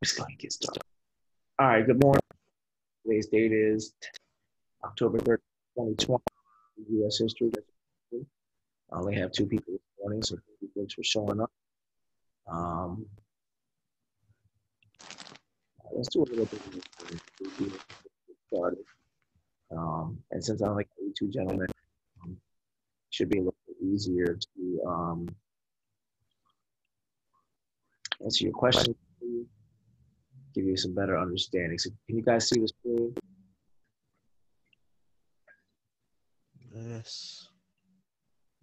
Just going to get started. All right, good morning. Today's date is October 3rd, 2020, U.S. history. I only have two people this morning, so thank you folks for showing up. Let's do a little bit of this started. And since I'm like two gentlemen, it should be a little bit easier to answer your questions, give you some better understanding. So can you guys see the screen? Yes.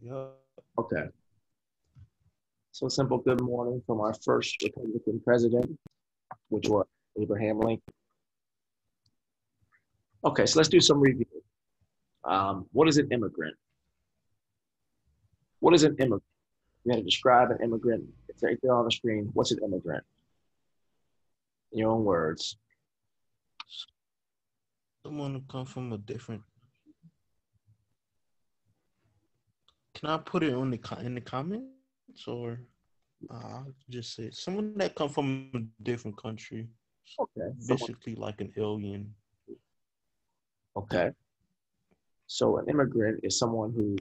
Yep. Okay. So simple good morning from our first Republican president, which was Abraham Lincoln. Okay, so let's do some review. What is an immigrant? What is an immigrant? You have to describe an immigrant. It's right there on the screen. What's an immigrant? In your own words. Someone who come from a different. Can I put it on in the comments or just say someone that come from a different country? Okay. Basically, like an alien. Okay. So an immigrant is someone who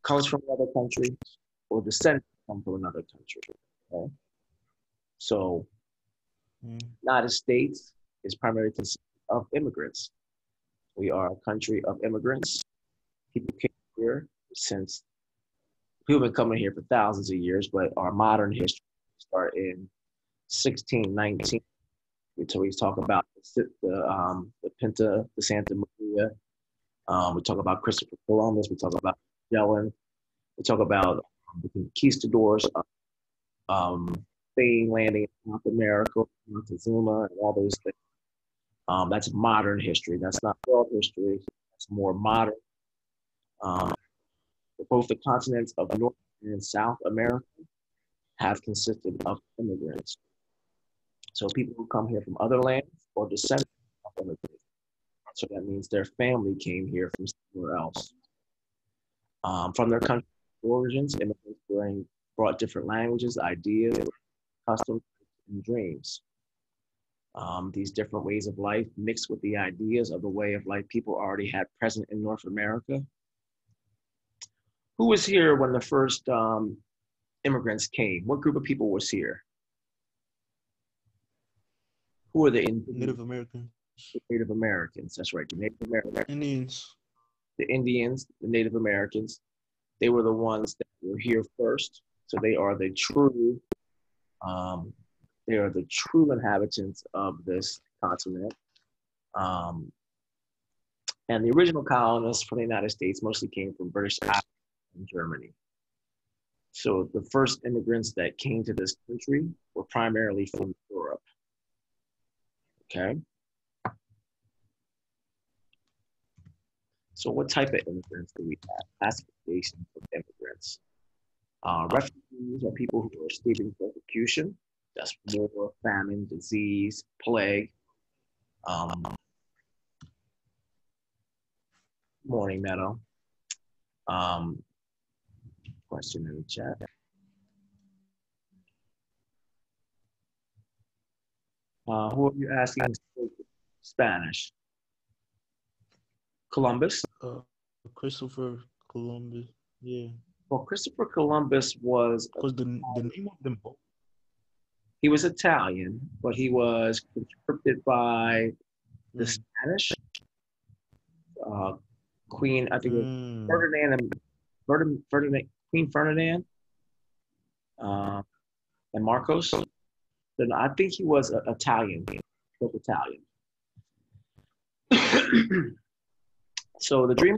comes from another country or descends from another country. Okay. So United States is primarily consisted of immigrants. We are a country of immigrants. People came here since people have been coming here for thousands of years, but our modern history start in 1619. So we talk about the Pinta, the Santa Maria. We talk about Christopher Columbus. We talk about Magellan. We talk about the conquistadors, Spain landing in South America, Montezuma, and all those things. That's modern history. That's not world history. That's more modern. Both the continents of North and South America have consisted of immigrants. So people who come here from other lands or descendants of immigrants. So that means their family came here from somewhere else. From their country origins, immigrants brought different languages, ideas, customs, and dreams. These different ways of life mixed with the ideas of the way of life people already had present in North America. Who was here when the first immigrants came? What group of people was here? Who were the Native Americans? Native Americans, that's right. The Native Americans. Indians. The Indians, the Native Americans, they were the ones that were here first. So they are the true inhabitants of this continent. And the original colonists from the United States mostly came from British Isles and Germany. So the first immigrants that came to this country were primarily from Europe. Okay. So what type of immigrants do we have? Classifications of immigrants. Refugees are people who are escaping persecution. That's war, famine, disease, plague. Morning, Meadow. Question in the chat. Who are you asking? Spanish. Columbus. Christopher Columbus. Yeah. Well, Christopher Columbus was because the name of them both. He was Italian, but he was conscripted by the Spanish Queen. I think it was Queen Ferdinand, and Marcos. Then I think he was Italian, Italian. So the dream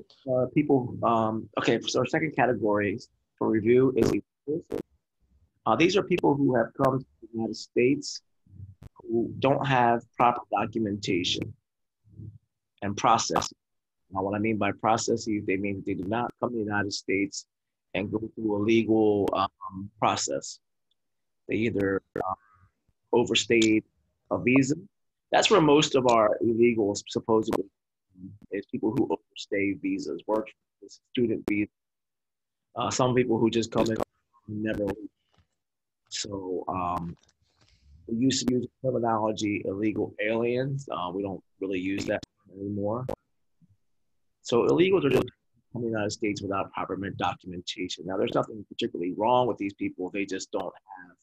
people. Okay, so our second category for review is these are people who have come to the United States who don't have proper documentation and process. Now, what I mean by processes, they mean that they do not come to the United States and go through a legal process. They either overstayed a visa. That's where most of our illegals supposedly is people who overstay visas, work student visa. Some people who just come in and never leave. So We used to use the terminology illegal aliens. We don't really use that anymore. So illegals are just coming to the United States without proper documentation. Now, there's nothing particularly wrong with these people. They just don't have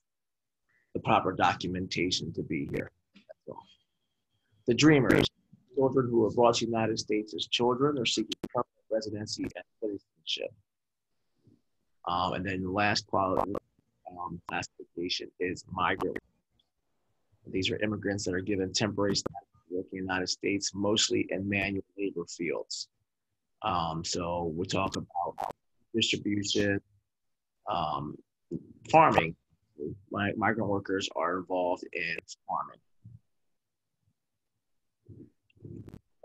the proper documentation to be here. That's all. The dreamers, children who were brought to the United States as children or seeking permanent residency and citizenship. And then the last classification is migrant. These are immigrants that are given temporary status to work in the United States, mostly in manual labor fields. So we talk about distribution, farming. Migrant workers are involved in farming.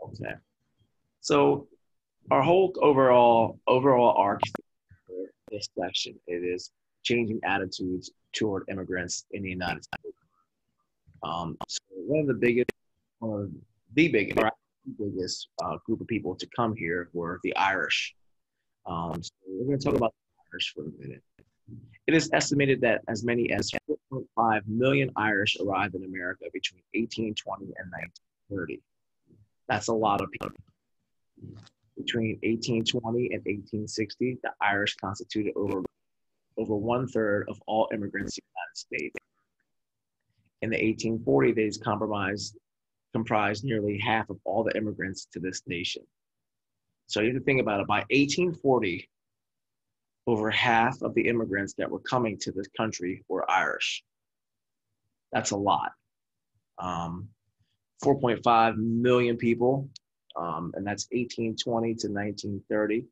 Okay. So our whole overall arc for this section, it is changing attitudes toward immigrants in the United States. So one of the biggest group of people to come here were the Irish. So we're going to talk about the Irish for a minute. It is estimated that as many as 4.5 million Irish arrived in America between 1820 and 1930. That's a lot of people. Between 1820 and 1860, the Irish constituted over 1/3 of all immigrants in the United States. In the 1840s, they comprised nearly half of all the immigrants to this nation. So you have to think about it. By 1840, over half of the immigrants that were coming to this country were Irish. That's a lot. 4.5 million people, and that's 1820 to 1930.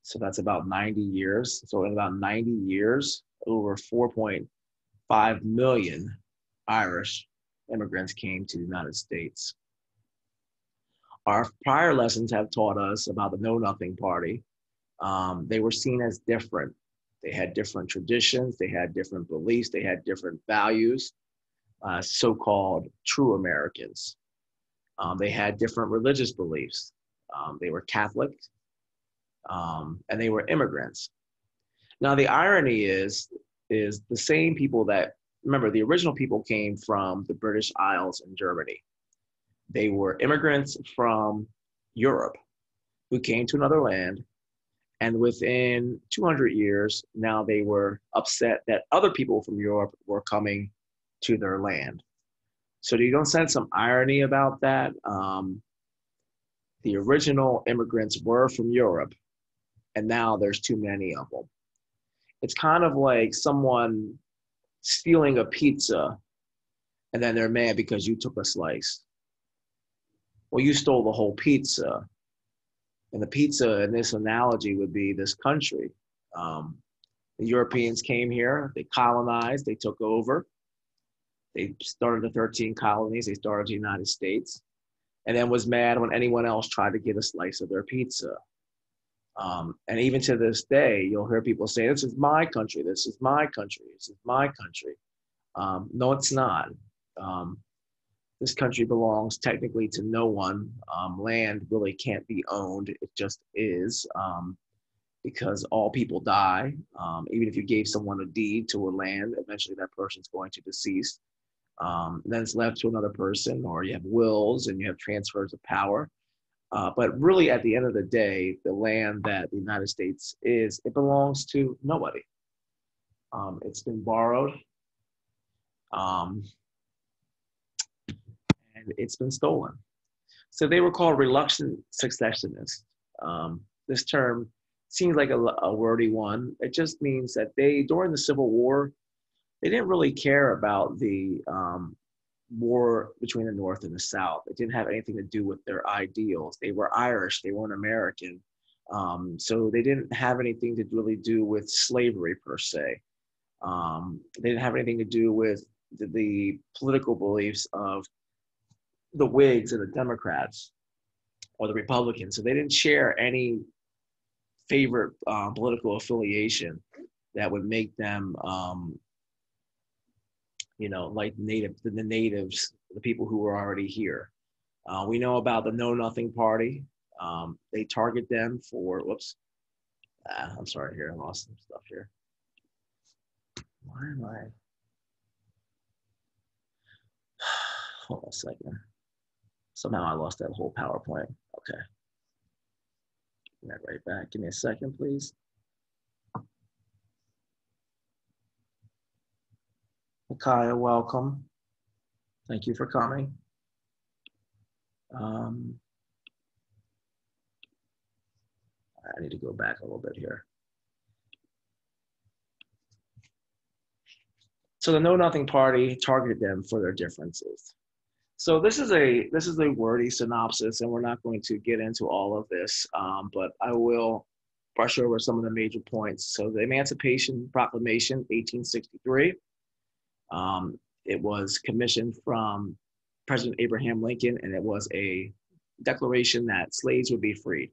So that's about 90 years. So in about 90 years, over 4.5 million Irish immigrants came to the United States. Our prior lessons have taught us about the Know Nothing Party. They were seen as different. They had different traditions, they had different beliefs, they had different values, so-called true Americans. They had different religious beliefs. They were Catholic, and they were immigrants. Now, the irony is the same people that, remember, the original people came from the British Isles and Germany. They were immigrants from Europe who came to another land. And within 200 years, now they were upset that other people from Europe were coming to their land. So you don't sense some irony about that? The original immigrants were from Europe, and now there's too many of them. It's kind of like someone stealing a pizza, and then they're mad because you took a slice. Well, you stole the whole pizza. And the pizza in this analogy would be this country. The Europeans came here, they colonized, they took over. They started the 13 colonies, they started the United States, and then was mad when anyone else tried to get a slice of their pizza. And even to this day, you'll hear people say, this is my country, this is my country, this is my country. No, it's not. This country belongs technically to no one. Land really can't be owned. It just is, because all people die. Even if you gave someone a deed to a land, eventually that person's going to decease. Then it's left to another person, or you have wills and you have transfers of power. But really, at the end of the day, the land that the United States is, it belongs to nobody. It's been borrowed. And it's been stolen. So they were called reluctant successionists. This term seems like a wordy one. It just means that during the Civil War, they didn't really care about the war between the North and the South. It didn't have anything to do with their ideals. They were Irish, they weren't American. So they didn't have anything to really do with slavery per se. They didn't have anything to do with the political beliefs of the Whigs and the Democrats or the Republicans. So they didn't share any favorite political affiliation that would make them, like the natives, the people who were already here. We know about the Know Nothing Party. They target them for, I'm sorry here, I lost some stuff here. Why am I? Hold on a second. Somehow I lost that whole PowerPoint. Okay. Bring that right back. Give me a second, please. Micaiah, welcome. Thank you for coming. I need to go back a little bit here. So the Know Nothing Party targeted them for their differences. So this is a wordy synopsis, and we're not going to get into all of this, but I will brush over some of the major points. So the Emancipation Proclamation, 1863, it was commissioned from President Abraham Lincoln, and it was a declaration that slaves would be freed.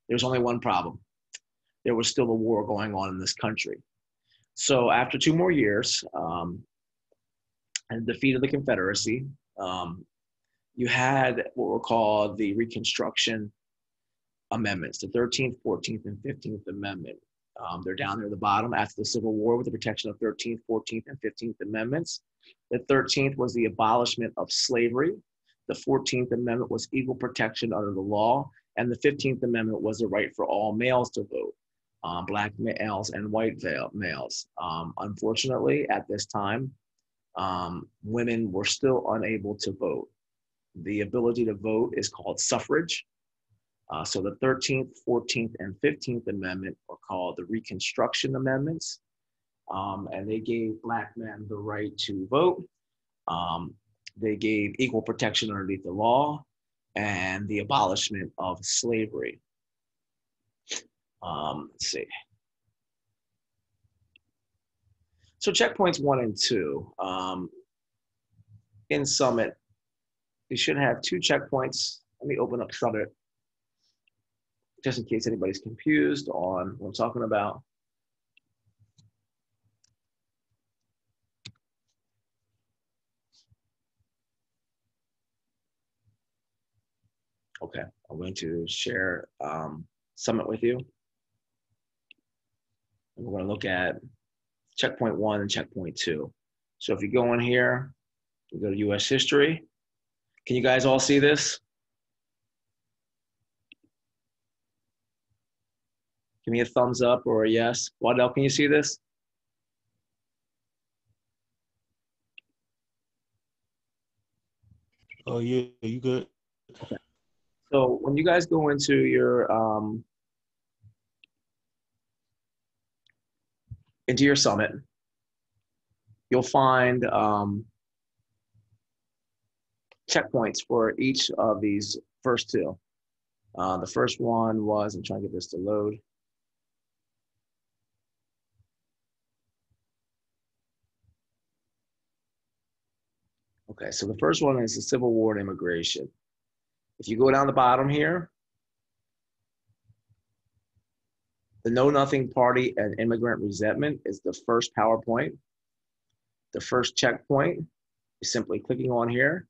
There's only one problem. There was still a war going on in this country. So after 2 more years, and the defeat of the Confederacy, you had what were called the Reconstruction Amendments, the 13th, 14th, and 15th Amendment. They're down there at the bottom after the Civil War with the protection of 13th, 14th, and 15th Amendments. The 13th was the abolishment of slavery. The 14th Amendment was equal protection under the law. And the 15th Amendment was the right for all males to vote, Black males and white males. Unfortunately, at this time, women were still unable to vote. The ability to vote is called suffrage. So the 13th, 14th, and 15th Amendment are called the Reconstruction Amendments. And they gave Black men the right to vote. They gave equal protection underneath the law and the abolishment of slavery. Let's see. So checkpoints 1 and 2. In Summit, you should have 2 checkpoints. Let me open up Summit just in case anybody's confused on what I'm talking about. Okay, I'm going to share Summit with you. And we're going to look at checkpoint 1 and checkpoint 2. So if you go in here, you go to US history. Can you guys all see this? Give me a thumbs up or a yes. Waddell, can you see this? Oh yeah, you good? Okay. So when you guys go into your Summit, you'll find checkpoints for each of these first 2. The first one was, I'm trying to get this to load. Okay, so the first one is the Civil War and immigration. If you go down the bottom here, the Know Nothing Party and immigrant resentment is the first PowerPoint. The first checkpoint is simply clicking on here,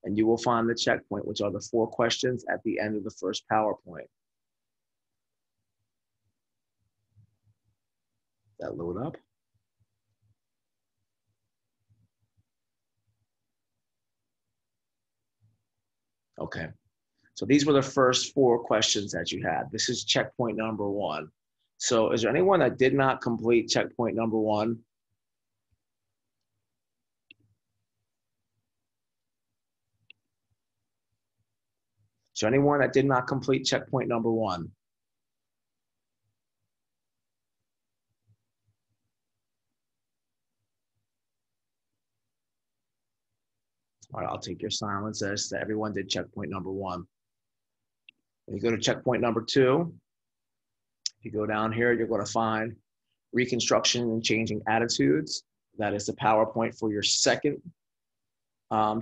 and you will find the checkpoint, which are the 4 questions at the end of the first PowerPoint. That load up. Okay, so these were the first 4 questions that you had. This is checkpoint number 1. So is there anyone that did not complete checkpoint number 1? Is there anyone that did not complete checkpoint number 1? All right, I'll take your silence as that everyone did checkpoint number 1. When you go to checkpoint number 2, if you go down here, you're going to find Reconstruction and Changing Attitudes. That is the PowerPoint for your second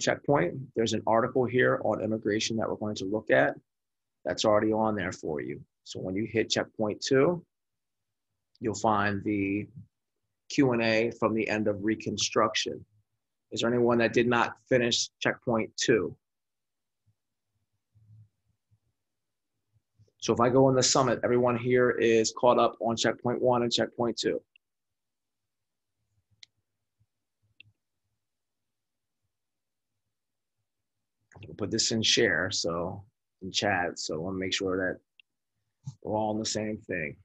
checkpoint. There's an article here on immigration that we're going to look at. That's already on there for you. So when you hit checkpoint 2, you'll find the Q&A from the end of Reconstruction. Is there anyone that did not finish checkpoint 2? So if I go in the Summit, everyone here is caught up on checkpoint 1 and checkpoint 2. I'll put this in share, so in chat. So I want to make sure that we're all on the same thing.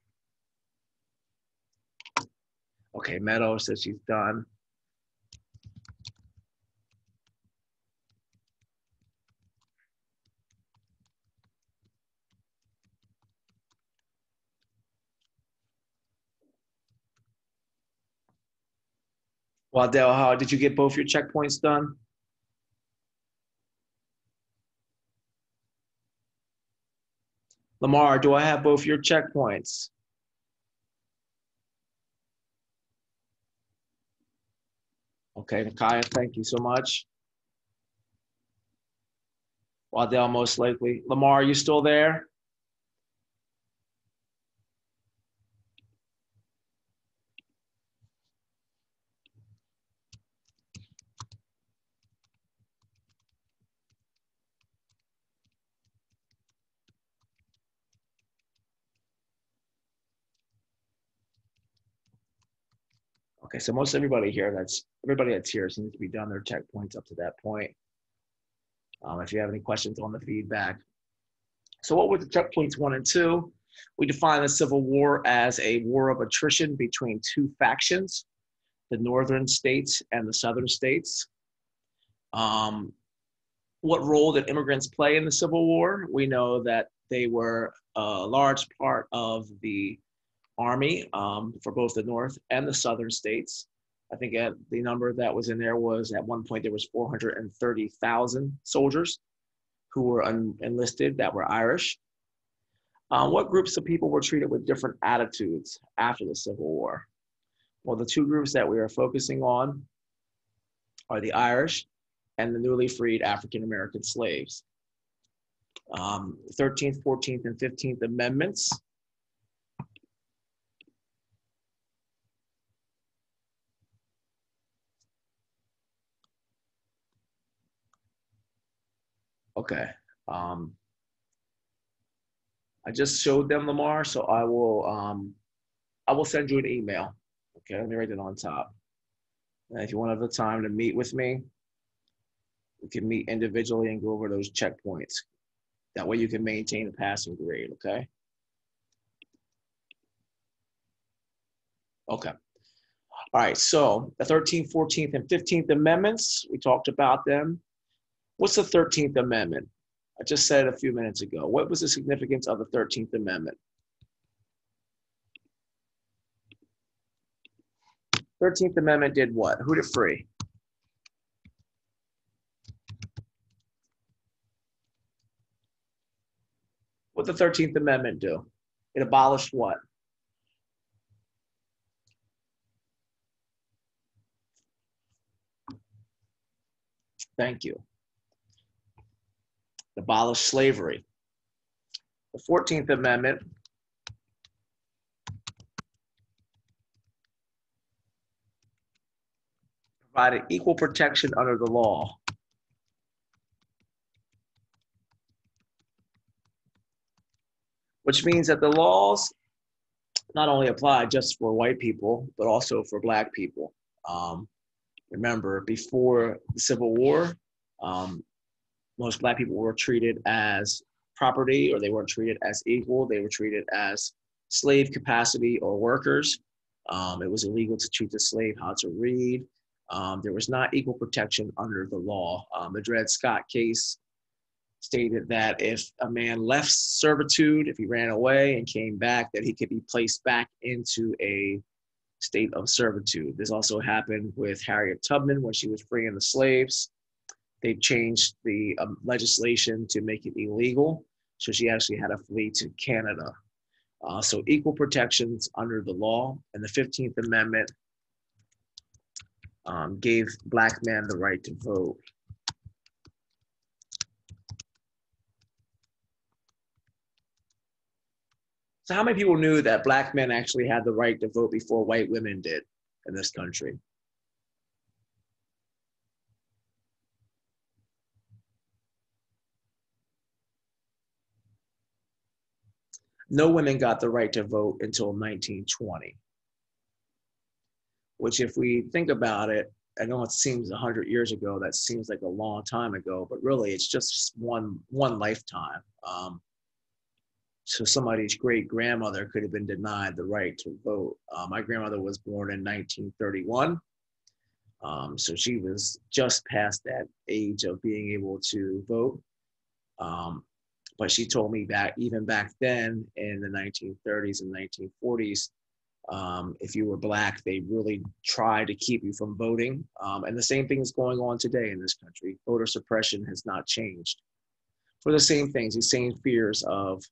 Okay, Meadow says she's done. Waddell, how did you get both your checkpoints done? Lamar, do I have both your checkpoints? Okay, Nakaya, thank you so much. Waddell, most likely. Lamar, are you still there? Okay, so most everybody here, everybody that's here seems to be done their checkpoints up to that point. If you have any questions on the feedback. So what were the checkpoints 1 and 2? We define the Civil War as a war of attrition between two factions, the northern states and the southern states. What role did immigrants play in the Civil War? We know that they were a large part of the army for both the north and the southern states. I think the number that was in there was at one point there was 430,000 soldiers who were enlisted that were Irish. What groups of people were treated with different attitudes after the Civil War? Well, the two groups that we are focusing on are the Irish and the newly freed African American slaves. 13th, 14th, and 15th Amendments. Okay. I just showed them, Lamar, so I will send you an email. Okay, let me write it on top. And if you want to have the time to meet with me, we can meet individually and go over those checkpoints. That way you can maintain a passing grade, okay? Okay. All right, so the 13th, 14th, and 15th Amendments, we talked about them. What's the 13th Amendment? I just said it a few minutes ago. What was the significance of the 13th Amendment? 13th Amendment did what? Who did it free? What did the 13th Amendment do? It abolished what? Thank you. It abolished slavery. The 14th Amendment provided equal protection under the law. Which means that the laws not only apply just for white people, but also for Black people. Remember, before the Civil War, most Black people were treated as property, or they weren't treated as equal. They were treated as slave capacity or workers. It was illegal to teach a slave how to read. There was not equal protection under the law. The Dred Scott case stated that if a man left servitude, if he ran away and came back, that he could be placed back into a state of servitude. This also happened with Harriet Tubman when she was freeing the slaves. They changed the legislation to make it illegal, so she actually had to flee to Canada. So equal protections under the law, and the 15th Amendment gave Black men the right to vote. So how many people knew that Black men actually had the right to vote before white women did in this country? No women got the right to vote until 1920, which if we think about it, I know it seems 100 years ago. That seems like a long time ago, but really, it's just one lifetime. So somebody's great grandmother could have been denied the right to vote. My grandmother was born in 1931, so she was just past that age of being able to vote. But she told me that even back then in the 1930s and 1940s, if you were Black, they really tried to keep you from voting. And the same thing is going on today in this country. Voter suppression has not changed for the same things, the same fears of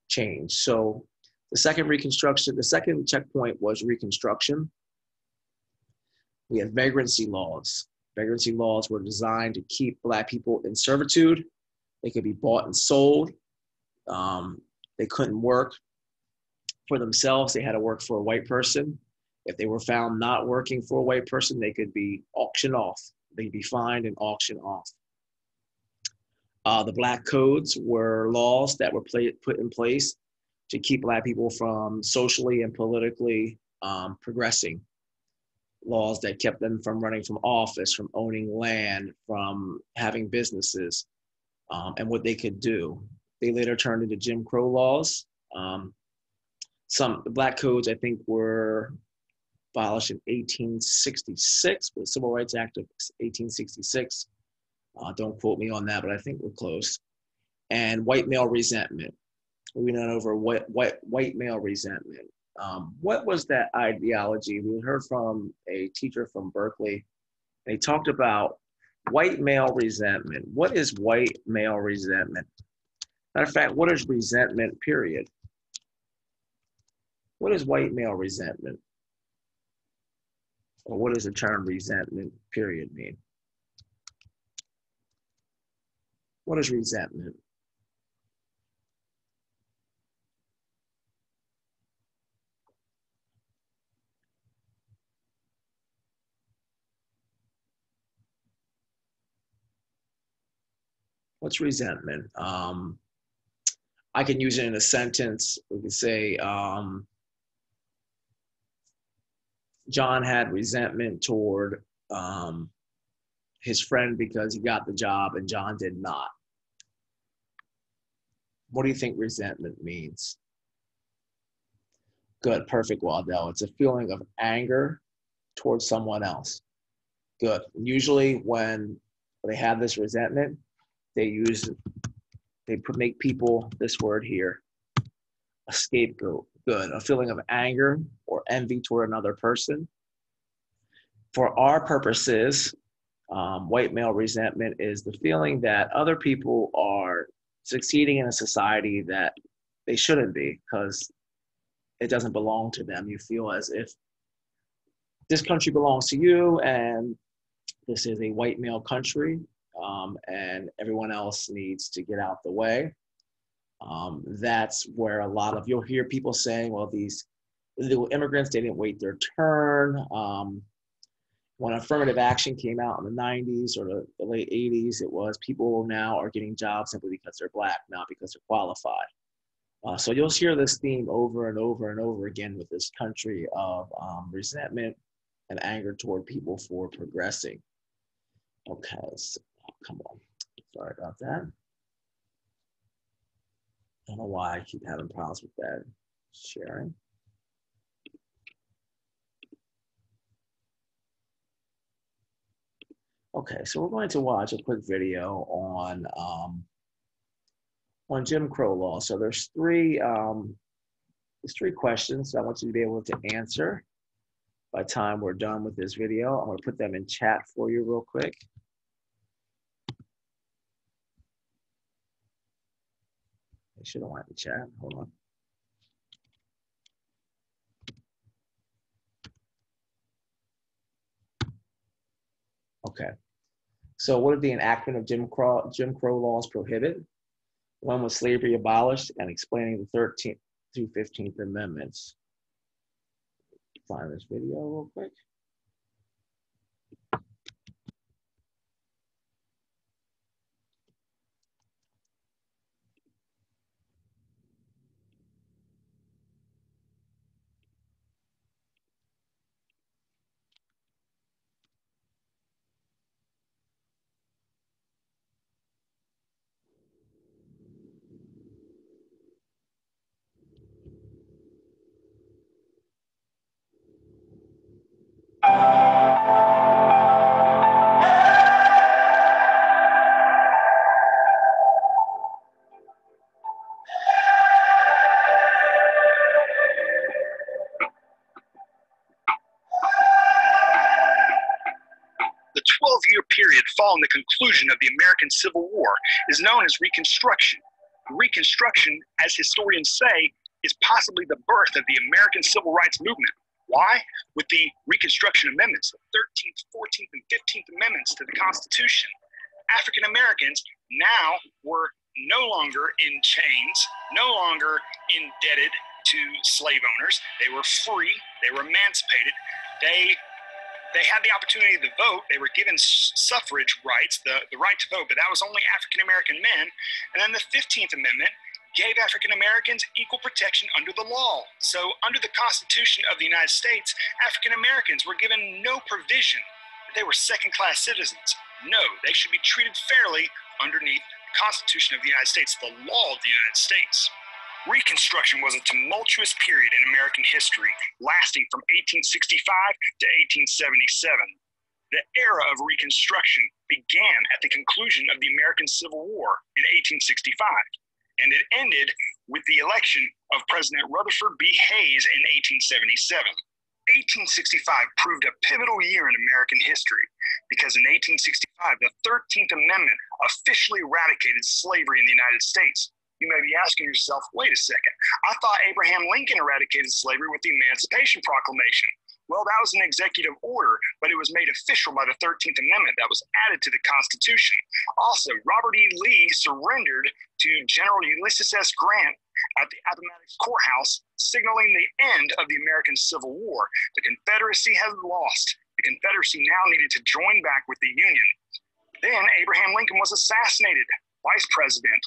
change. So the second checkpoint was Reconstruction. We had vagrancy laws. Vagrancy laws were designed to keep Black people in servitude. They could be bought and sold. They couldn't work for themselves. They had to work for a white person. If they were found not working for a white person, they could be auctioned off. They'd be fined and auctioned off. The Black codes were laws that were put in place to keep Black people from socially and politically progressing. Laws that kept them from running from office, from owning land, from having businesses, and what they could do. They later turned into Jim Crow laws. Some Black codes, I think, were abolished in 1866 with the Civil Rights Act of 1866. Don't quote me on that, but I think we're close. And white male resentment. We went over white male resentment. What was that ideology? We heard from a teacher from Berkeley. They talked about white male resentment. What is white male resentment? Matter of fact, what is resentment, period? What is white male resentment? Or what does the term resentment, period, mean? What is resentment? What's resentment? I can use it in a sentence. We could say, John had resentment toward his friend because he got the job and John did not. What do you think resentment means? Good, perfect, Waddell. It's a feeling of anger towards someone else. Good. Usually when they have this resentment, they make people, this word here, a scapegoat. Good. A feeling of anger or envy toward another person. For our purposes, white male resentment is the feeling that other people are succeeding in a society that they shouldn't be because it doesn't belong to them. You feel as if this country belongs to you and this is a white male country, and everyone else needs to get out the way. That's where a lot of, you'll hear people saying, well, these illegal immigrants, they didn't wait their turn. When affirmative action came out in the 90s or the late 80s, it was people now are getting jobs simply because they're Black, not because they're qualified. So you'll hear this theme over and over and over again with this country of resentment and anger toward people for progressing. Okay, so, come on. Sorry about that. I don't know why I keep having problems with that sharing. Okay, so we're going to watch a quick video on Jim Crow law. So there's three questions I want you to be able to answer by the time we're done with this video. I'm going to put them in chat for you real quick. I should have went in chat. Hold on. Okay. So what did the enactment of Jim Crow laws prohibit? When was slavery abolished? And explaining the 13th through 15th Amendments. Find this video real quick. following the conclusion of the American Civil War is known as Reconstruction. Reconstruction, as historians say, is possibly the birth of the American Civil Rights Movement. Why? With the Reconstruction Amendments, the 13th, 14th, and 15th Amendments to the Constitution, African Americans now were no longer in chains, no longer indebted to slave owners. They were free, they were emancipated, they had the opportunity to vote. They were given suffrage rights, the right to vote, but that was only African American men. And then the 15th Amendment gave African Americans equal protection under the law. So under the Constitution of the United States, African Americans were given no provision that they were second-class citizens. No, they should be treated fairly underneath the Constitution of the United States, the law of the United States. Reconstruction was a tumultuous period in American history, lasting from 1865 to 1877. The era of Reconstruction began at the conclusion of the American Civil War in 1865, and it ended with the election of President Rutherford B. Hayes in 1877. 1865 proved a pivotal year in American history because in 1865, the 13th Amendment officially eradicated slavery in the United States. You may be asking yourself, wait a second, I thought Abraham Lincoln eradicated slavery with the Emancipation Proclamation. Well, that was an executive order, but it was made official by the 13th Amendment that was added to the Constitution. Also, Robert E. Lee surrendered to General Ulysses S. Grant at the Appomattox Courthouse, signaling the end of the American Civil War. The Confederacy had lost. The Confederacy now needed to join back with the Union. Then Abraham Lincoln was assassinated. Vice President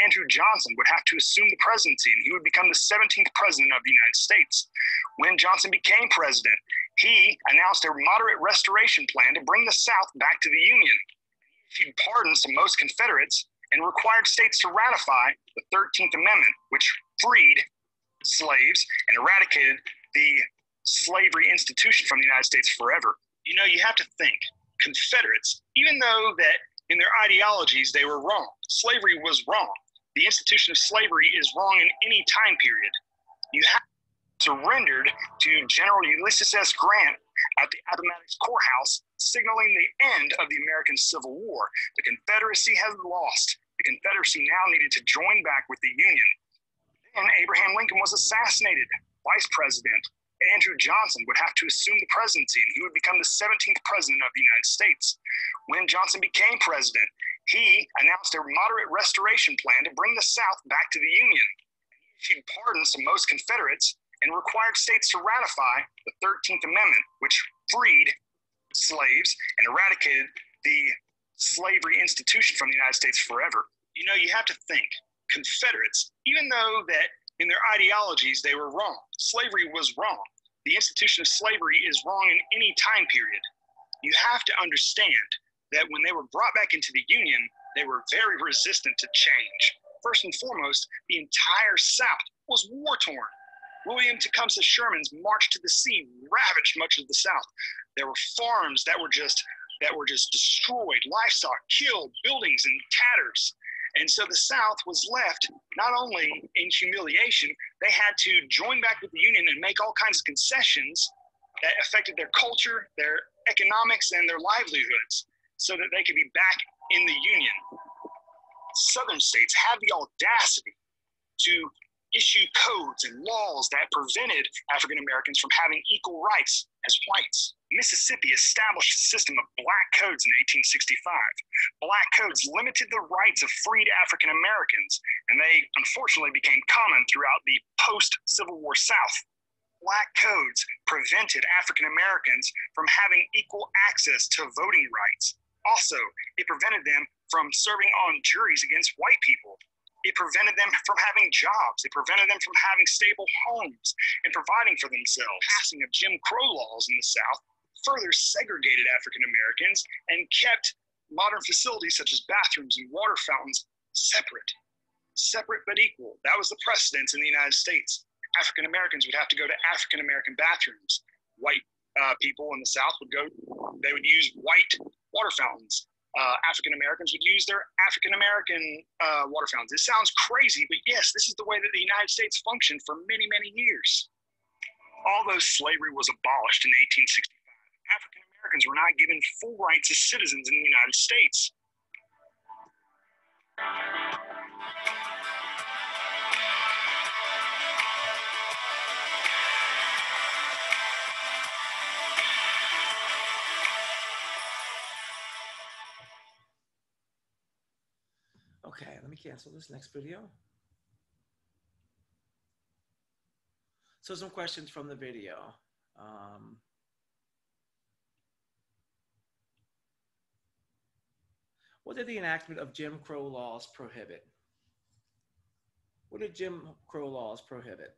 Andrew Johnson would have to assume the presidency, and he would become the 17th president of the United States. When Johnson became president, he announced a moderate restoration plan to bring the South back to the Union. He issued pardons to most Confederates and required states to ratify the 13th Amendment, which freed slaves and eradicated the slavery institution from the United States forever. You know, you have to think, Confederates, even though that in their ideologies they were wrong, slavery was wrong. The institution of slavery is wrong in any time period. You have surrendered to General Ulysses S. Grant at the Appomattox Courthouse, signaling the end of the American Civil War. The Confederacy had lost. The Confederacy now needed to join back with the Union. Then Abraham Lincoln was assassinated. Vice President Andrew Johnson would have to assume the presidency, and he would become the 17th president of the United States. When Johnson became president, he announced a moderate restoration plan to bring the South back to the Union. He issued pardons to most Confederates and required states to ratify the 13th Amendment, which freed slaves and eradicated the slavery institution from the United States forever. You know, you have to think, Confederates, even though that in their ideologies they were wrong, slavery was wrong. The institution of slavery is wrong in any time period. You have to understand that when they were brought back into the Union, they were very resistant to change. First and foremost, the entire South was war-torn. William Tecumseh Sherman's march to the sea ravaged much of the South. There were farms that were just destroyed, livestock killed, buildings in tatters. And so the South was left not only in humiliation, they had to join back with the Union and make all kinds of concessions that affected their culture, their economics, and their livelihoods so that they could be back in the Union. Southern states had the audacity to issue codes and laws that prevented African Americans from having equal rights as whites. Mississippi established a system of black codes in 1865. Black codes limited the rights of freed African Americans, and they unfortunately became common throughout the post-Civil War South. Black codes prevented African Americans from having equal access to voting rights. Also, it prevented them from serving on juries against white people. It prevented them from having jobs. It prevented them from having stable homes and providing for themselves. Passing of Jim Crow laws in the South further segregated African Americans and kept modern facilities such as bathrooms and water fountains separate but equal. That was the precedence in the United States. African Americans would have to go to African American bathrooms. White people in the South they would use white water fountains. African Americans would use their African American water fountains. It sounds crazy, but yes, this is the way that the United States functioned for many, many years. Although slavery was abolished in 1865, African Americans Americans were not given full rights as citizens in the United States. Okay, let me cancel this next video. So some questions from the video. What did the enactment of Jim Crow laws prohibit? What did Jim Crow laws prohibit?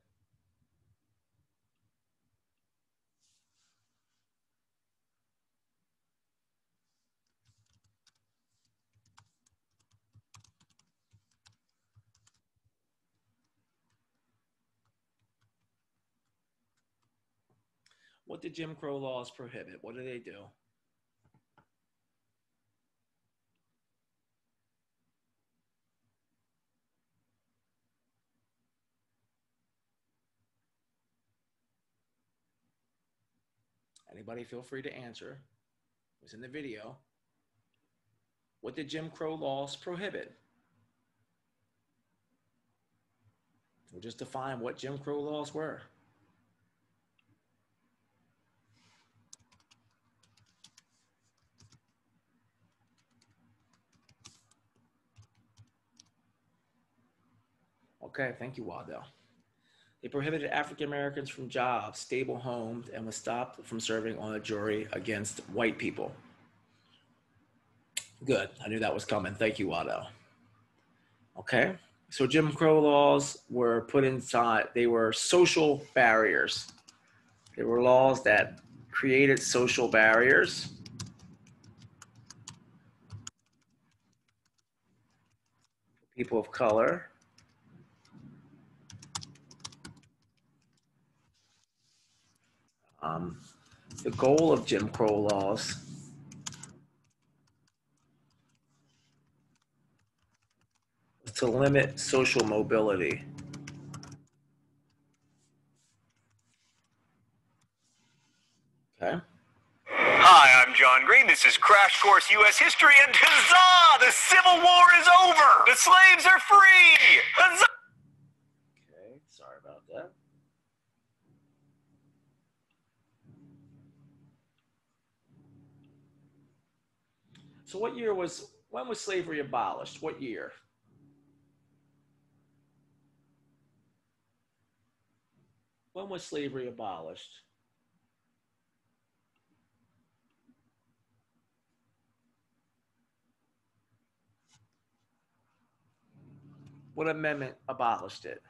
What did Jim Crow laws prohibit? What did they do? Anybody feel free to answer. It was in the video. What did Jim Crow laws prohibit? We'll just define what Jim Crow laws were. Okay, thank you, Waddell. They prohibited African Americans from jobs, stable homes, and was stopped from serving on a jury against white people. Good, I knew that was coming. Thank you, Waddell. Okay, so Jim Crow laws were put inside, they were social barriers. They were laws that created social barriers. People of color. The goal of Jim Crow laws was to limit social mobility. Okay. Hi, I'm John Green. This is Crash Course U.S. History, and huzzah! The Civil War is over! The slaves are free! Huzzah! Okay, sorry about that. So when was slavery abolished? What year? When was slavery abolished? What amendment abolished it?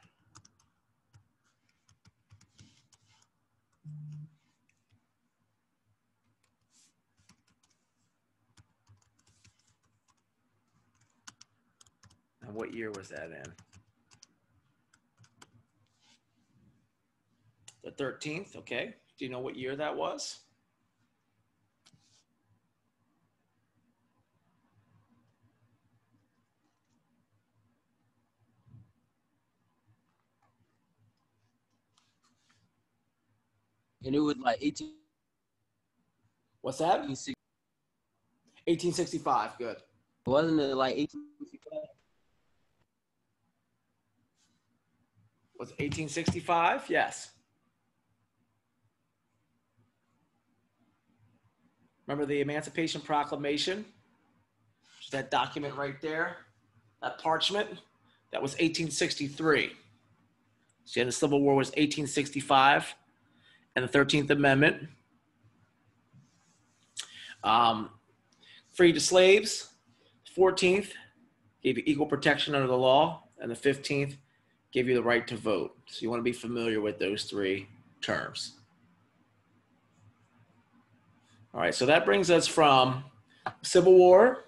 And what year was that in? The 13th, okay. Do you know what year that was? And it was like 18. What's that? 1865, good. Wasn't it like 1865? Was it 1865? Yes. Remember the Emancipation Proclamation? Just that document right there, that parchment, that was 1863. See, the Civil War was 1865, and the 13th Amendment. Freed the slaves. 14th gave you equal protection under the law, and the 15th gave you the right to vote. So you want to be familiar with those three terms. All right, so that brings us from Civil War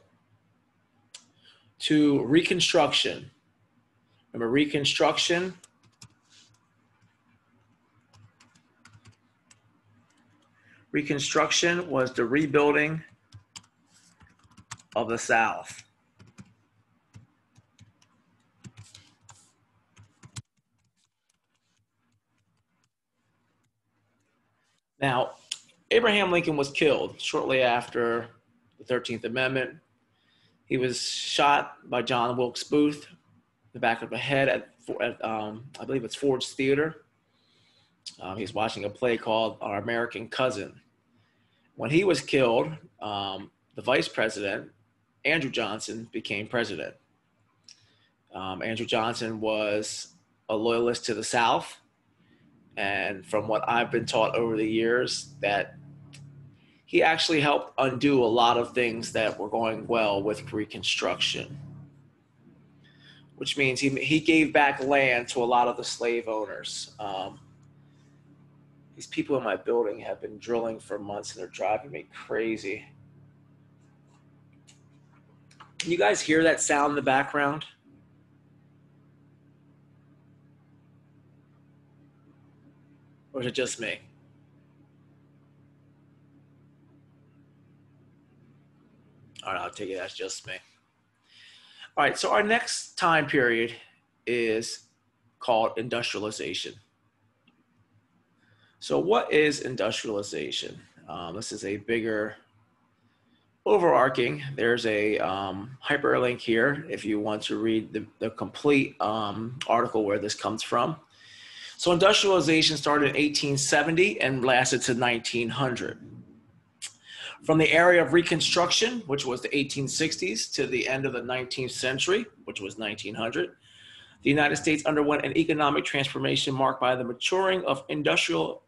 to Reconstruction. Remember, Reconstruction was the rebuilding of the South. Now, Abraham Lincoln was killed shortly after the 13th Amendment. He was shot by John Wilkes Booth in the back of the head at I believe it's Ford's Theater. He's watching a play called Our American Cousin. When he was killed, the vice president, Andrew Johnson, became president. Andrew Johnson was a loyalist to the South. And from what I've been taught over the years, that he actually helped undo a lot of things that were going well with Reconstruction, which means he gave back land to a lot of the slave owners. These people in my building have been drilling for months and they're driving me crazy. Can you guys hear that sound in the background? Or is it just me? All right, I'll take it that's just me. All right, so our next time period is called industrialization. So what is industrialization? This is a bigger overarching. There's a hyperlink here if you want to read the complete article where this comes from. So industrialization started in 1870 and lasted to 1900. From the era of Reconstruction, which was the 1860s, to the end of the 19th century, which was 1900, the United States underwent an economic transformation marked by the maturing of industrial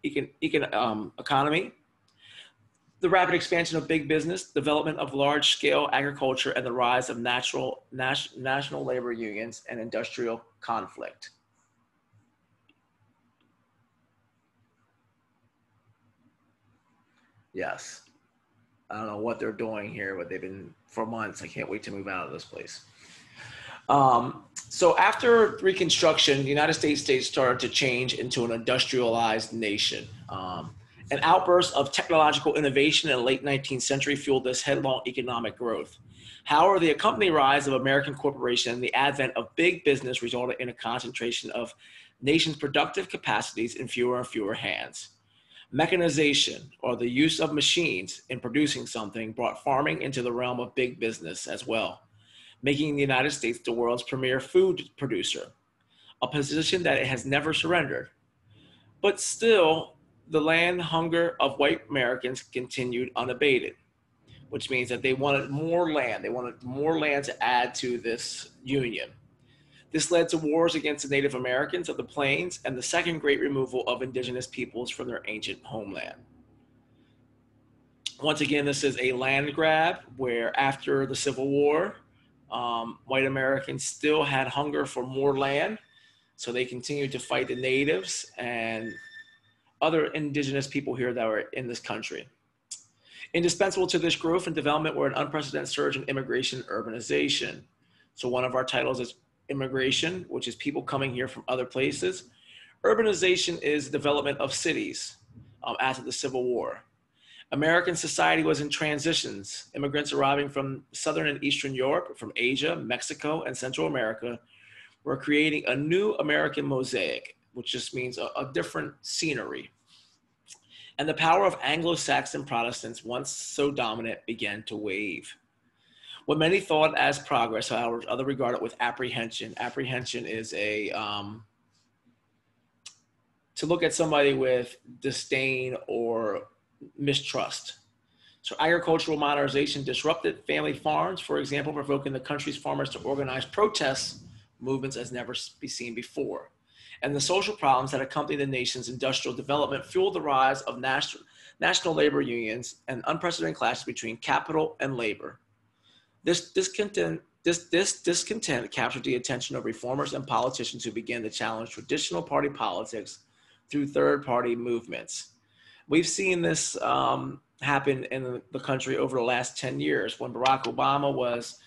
economy, the rapid expansion of big business, development of large-scale agriculture, and the rise of national labor unions and industrial conflict. Yes. I don't know what they're doing here, but they've been for months. I can't wait to move out of this place. So after Reconstruction, the United States started to change into an industrialized nation. An outburst of technological innovation in the late 19th century fueled this headlong economic growth. However, the accompanying rise of American corporation and the advent of big business resulted in a concentration of nation's productive capacities in fewer and fewer hands. Mechanization, or the use of machines in producing something, brought farming into the realm of big business as well, making the United States the world's premier food producer, a position that it has never surrendered. But still, the land hunger of white Americans continued unabated, which means that they wanted more land. They wanted more land to add to this union. This led to wars against the Native Americans of the plains and the second great removal of indigenous peoples from their ancient homeland. Once again, this is a land grab where after the Civil War, white Americans still had hunger for more land, so they continued to fight the natives and other indigenous people here that were in this country. Indispensable to this growth and development were an unprecedented surge in immigration and urbanization. So one of our titles is immigration, which is people coming here from other places. Urbanization is development of cities after the Civil War. American society was in transitions. Immigrants arriving from Southern and Eastern Europe, from Asia, Mexico, and Central America were creating a new American mosaic, which just means a different scenery. And the power of Anglo-Saxon Protestants, once so dominant, began to wave. What many thought as progress, however, others regard it with apprehension. Apprehension is to look at somebody with disdain or mistrust. So agricultural modernization disrupted family farms, for example, provoking the country's farmers to organize protest movements as never be seen before. And the social problems that accompany the nation's industrial development fueled the rise of national labor unions and unprecedented clashes between capital and labor. This discontent captured the attention of reformers and politicians who began to challenge traditional party politics through third-party movements. We've seen this happen in the country over the last 10 years. When Barack Obama was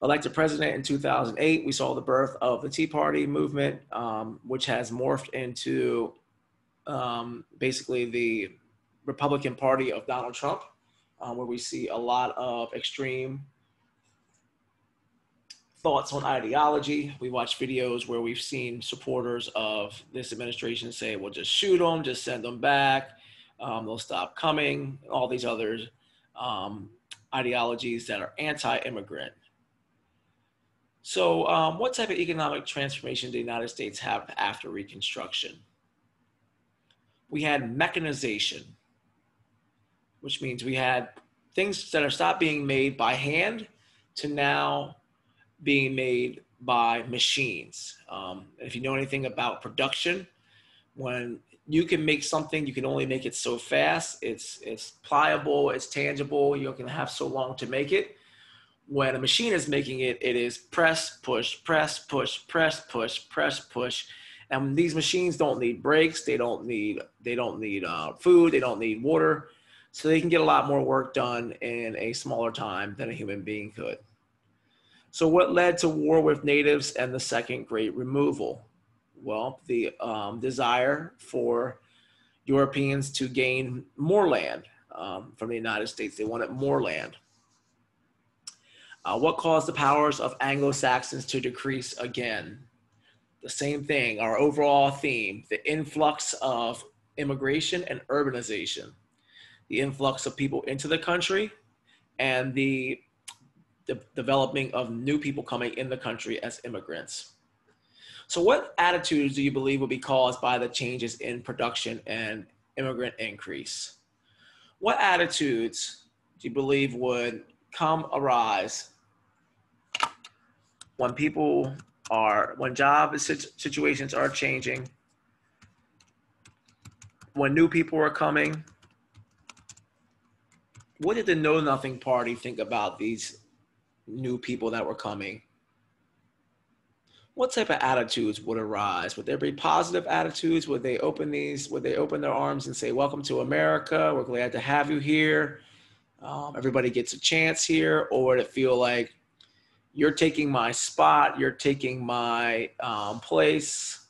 elected president in 2008, we saw the birth of the Tea Party movement, which has morphed into basically the Republican Party of Donald Trump, where we see a lot of extreme thoughts on ideology. We watch videos where we've seen supporters of this administration say, well, just shoot them, just send them back. They'll stop coming, all these other ideologies that are anti-immigrant. So what type of economic transformation did the United States have after Reconstruction? We had mechanization, which means we had things that are stopped being made by hand to now being made by machines. If you know anything about production, when you can make something, you can only make it so fast. It's pliable, it's tangible. You can have so long to make it. When a machine is making it, it is press, push, press, push, press, push, press, push. And these machines don't need brakes. They don't need food. They don't need water. So they can get a lot more work done in a smaller time than a human being could. So what led to war with natives and the Second Great Removal? Well, the desire for Europeans to gain more land from the United States. They wanted more land. What caused the powers of Anglo-Saxons to decrease again? The same thing, our overall theme, the influx of immigration and urbanization. The influx of people into the country and the developing of new people coming in the country as immigrants. So what attitudes do you believe will be caused by the changes in production and immigrant increase? What attitudes do you believe would arise when when job situations are changing, when new people are coming? What did the Know Nothing Party think about these new people that were coming? What type of attitudes would arise? Would there be positive attitudes? Would they open their arms and say, welcome to America, we're glad to have you here, everybody gets a chance here? Or would it feel like, you're taking my spot, you're taking my place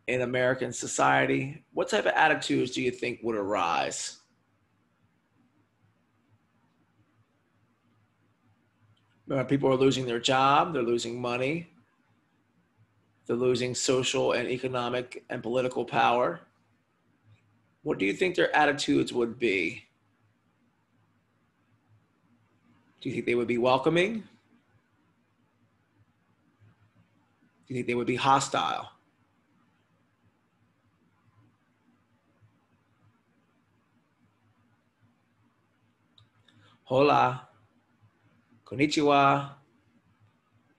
in American society? What type of attitudes do you think would arise? People are losing their job, they're losing money, they're losing social and economic and political power. What do you think their attitudes would be? Do you think they would be welcoming? Do you think they would be hostile? Hola, konnichiwa,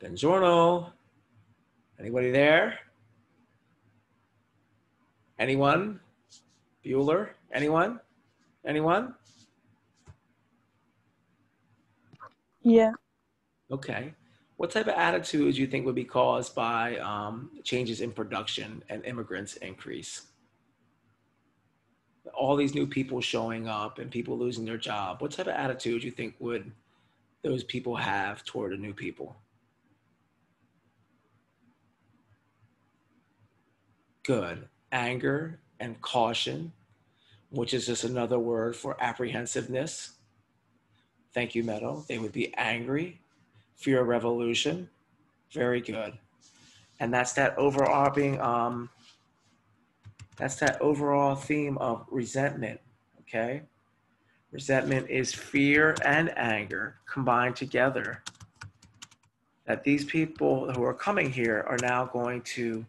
buongiorno. Anybody there? Anyone? Bueller? Anyone? Anyone? Yeah. Okay. What type of attitudes do you think would be caused by changes in production and immigrants increase? All these new people showing up and people losing their job. What type of attitude do you think would those people have toward the new people? Good. Anger and caution, which is just another word for apprehensiveness. Thank you, Meadow. They would be angry. Fear of revolution. Very good. And that's that overarching, that's that overall theme of resentment, okay? Resentment is fear and anger combined together. That these people who are coming here are now going to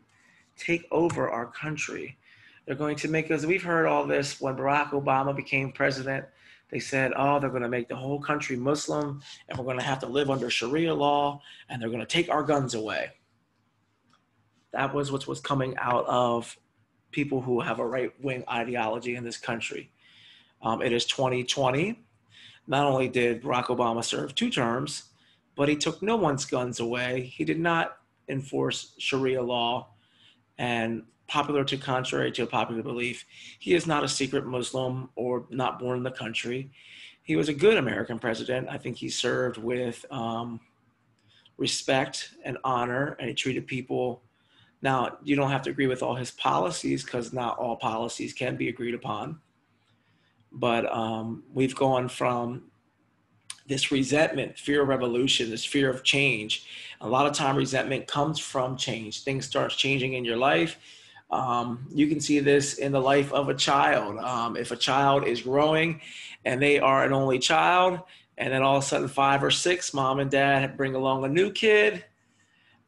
take over our country. They're going to make us, we've heard all this when Barack Obama became president. They said, oh, they're going to make the whole country Muslim and we're going to have to live under Sharia law and they're going to take our guns away. That was what was coming out of people who have a right-wing ideology in this country. It is 2020. Not only did Barack Obama serve 2 terms, but he took no one's guns away. He did not enforce Sharia law, and contrary to popular belief, he is not a secret Muslim or not born in the country. He was a good American president. I think he served with respect and honor, and he treated people. Now, you don't have to agree with all his policies because not all policies can be agreed upon. But we've gone from this resentment, fear of revolution, this fear of change. A lot of time resentment comes from change. Things start changing in your life. You can see this in the life of a child. If a child is growing and they are an only child, and then all of a sudden 5 or 6, mom and dad bring along a new kid,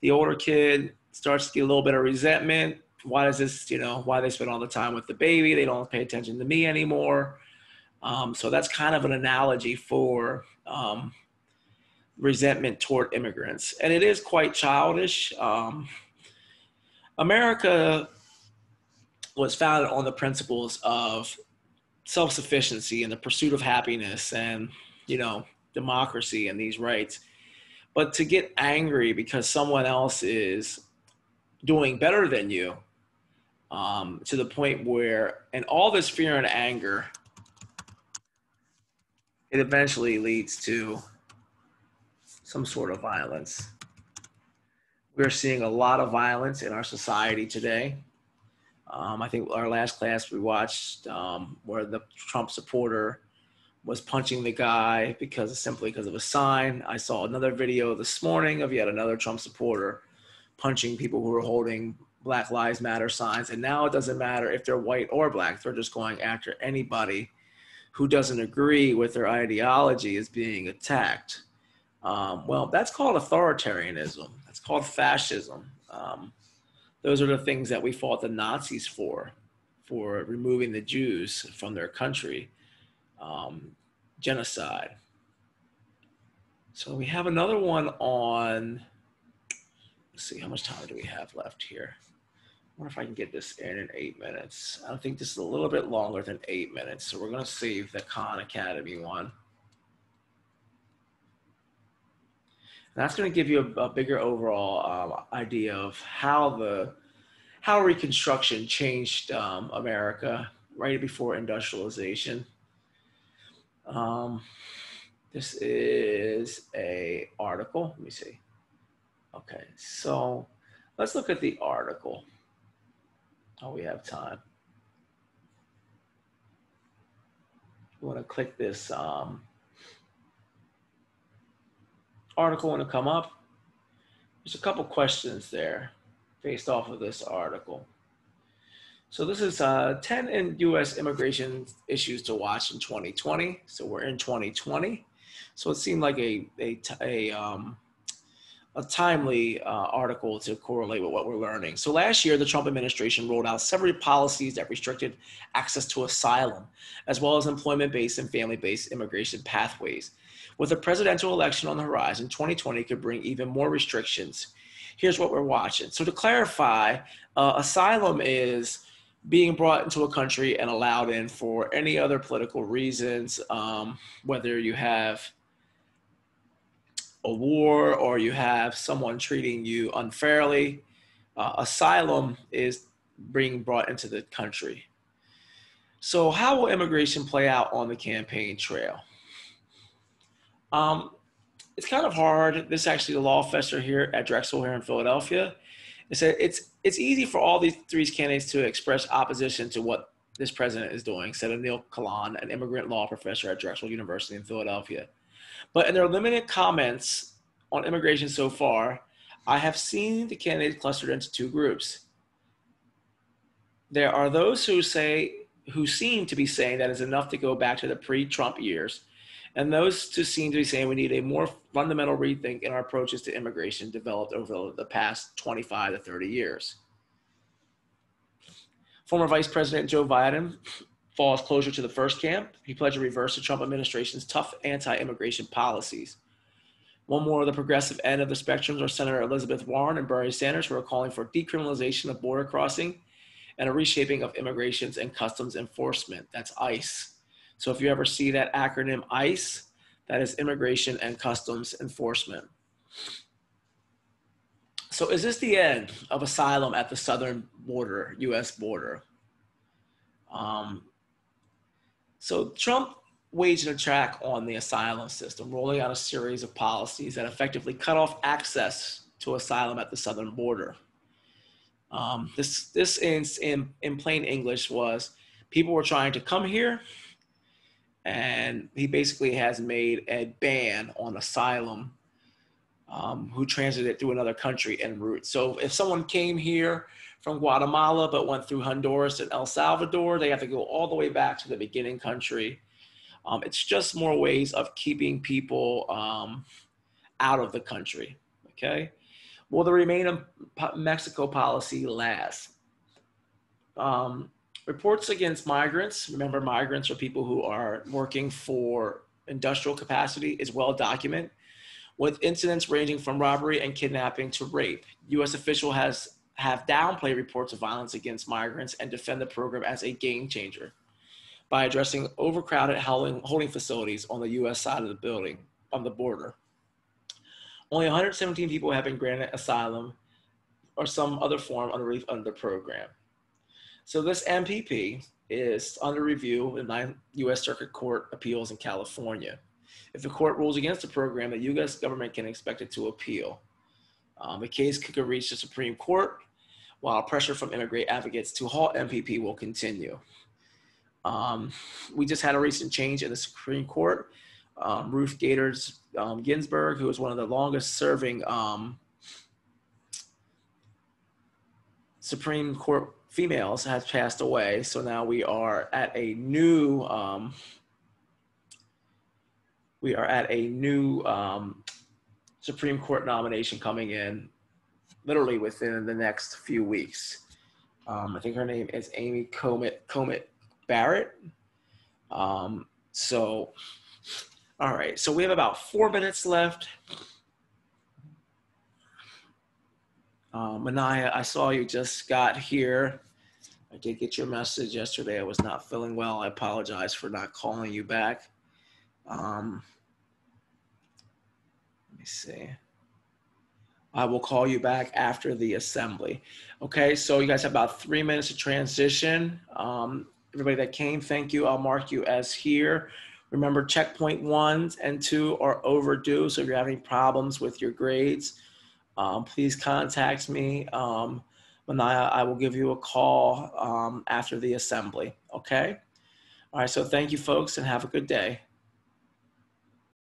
the older kid starts to get a little bit of resentment. Why does this, why they spend all the time with the baby? They don't pay attention to me anymore. So that's kind of an analogy for resentment toward immigrants. And it is quite childish. America was founded on the principles of self-sufficiency and the pursuit of happiness and, democracy and these rights. But to get angry because someone else is doing better than you, to the point where, and all this fear and anger, it eventually leads to some sort of violence. We're seeing a lot of violence in our society today. I think our last class we watched where the Trump supporter was punching the guy simply because of a sign. I saw another video this morning of yet another Trump supporter punching people who were holding Black Lives Matter signs. And now it doesn't matter if they're white or black. They're just going after anybody who doesn't agree with their ideology is being attacked. Well, that's called authoritarianism. That's called fascism. Those are the things that we fought the Nazis for removing the Jews from their country, genocide. So we have another one on, let's see, how much time do we have left here? I wonder if I can get this in 8 minutes. I think this is a little bit longer than 8 minutes, so we're gonna save the Khan Academy one. And that's going to give you a bigger overall idea of how Reconstruction changed America right before industrialization. This is an article. Let me see. Okay, so let's look at the article. Oh, we have time. We want to click this article want to come up. There's a couple questions there based off of this article. So this is 10 U.S. immigration issues to watch in 2020. So we're in 2020. So it seemed like a timely article to correlate with what we're learning. So last year, the Trump administration rolled out several policies that restricted access to asylum, as well as employment-based and family-based immigration pathways. With a presidential election on the horizon, 2020 could bring even more restrictions. Here's what we're watching. So to clarify, asylum is being brought into a country and allowed in for any other political reasons, whether you have a war or you have someone treating you unfairly. Asylum is being brought into the country. So how will immigration play out on the campaign trail? It's kind of hard. This is actually the law professor here at Drexel here in Philadelphia. It said it's easy for all these three candidates to express opposition to what this president is doing, said Anil Kalan, an immigrant law professor at Drexel University in Philadelphia. But in their limited comments on immigration so far, I have seen the candidates clustered into two groups. There are those who seem to be saying that it's enough to go back to the pre-Trump years, and those who seem to be saying we need a more fundamental rethink in our approaches to immigration developed over the past 25 to 30 years. Former Vice President Joe Biden falls closer to the first camp. He pledged to reverse the Trump administration's tough anti-immigration policies. One more of the progressive end of the spectrums are Senator Elizabeth Warren and Bernie Sanders, who are calling for decriminalization of border crossing and a reshaping of immigrations and customs enforcement. That's ICE. So if you ever see that acronym ICE, that is Immigration and Customs Enforcement. So is this the end of asylum at the southern border, US border? So Trump waged an attack on the asylum system, rolling out a series of policies that effectively cut off access to asylum at the southern border. This in plain English was people were trying to come here, and he basically has made a ban on asylum who transited through another country en route. So if someone came here from Guatemala but went through Honduras and El Salvador, they have to go all the way back to the beginning country. It's just more ways of keeping people out of the country, okay? Will the Remain in Mexico policy last? Reports against migrants, remember migrants are people who are working for industrial capacity, is well documented, with incidents ranging from robbery and kidnapping to rape. U.S. officials have downplayed reports of violence against migrants and defend the program as a game changer by addressing overcrowded holding facilities on the U.S. side of the border. Only 117 people have been granted asylum or some other form of relief under the program. So this MPP is under review in the U.S. Circuit Court Appeals in California. If the court rules against the program, the U.S. government can expect it to appeal. The case could reach the Supreme Court, while pressure from immigrant advocates to halt MPP will continue. We just had a recent change in the Supreme Court. Ruth Bader Ginsburg, who is one of the longest serving Supreme Court females, has passed away. So now we are at a new Supreme Court nomination coming in literally within the next few weeks. I think her name is Amy Coney Barrett. All right, so we have about 4 minutes left. Manaya, I saw you just got here. I did get your message yesterday. I was not feeling well. I apologize for not calling you back. Let me see. I will call you back after the assembly. Okay, so you guys have about 3 minutes to transition. Everybody that came, thank you. I'll mark you as here. Remember, checkpoint 1 and 2 are overdue. So if you're having problems with your grades, please contact me. Manaya, I will give you a call after the assembly, okay? All right, so thank you folks and have a good day.